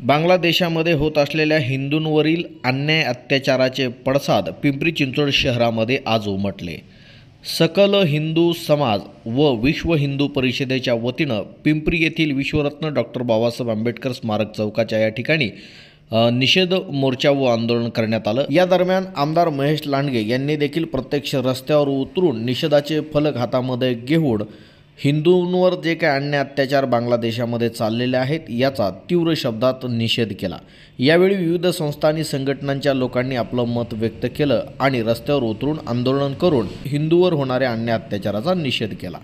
बांगलादेशामध्ये होत असलेल्या हिंदूंवरील अन्याय अत्याचाराचे पडसाद पिंपरी चिंचवड शहरामध्ये आज उमटले। सकल हिंदू समाज व विश्व हिंदू परिषदेच्या वतीनं पिंपरी येथील विश्वरत्न डॉक्टर बाबासाहेब आंबेडकर स्मारक चौकाच्या या ठिकाणी निषेध मोर्चा व आंदोलन करण्यात आलं। या दरम्यान आमदार महेश लांडगे यांनी देखील प्रत्यक्ष रस्त्यावर उतरून निषेधाचे फलक हातामध्ये घेऊन हिंदूंवर जे काही अन्याय अत्याचार बांगलादेशामध्ये चाललेले आहेत याचा तीव्र शब्दात निषेध केला। यावेळी विविध संस्था आणि संघटनांच्या लोकांनी आपलं मत व्यक्त केलं आणि रस्त्यावर उतरून आंदोलन करून हिंदूवर होणाऱ्या अन्याय अत्याचाराचा निषेध केला।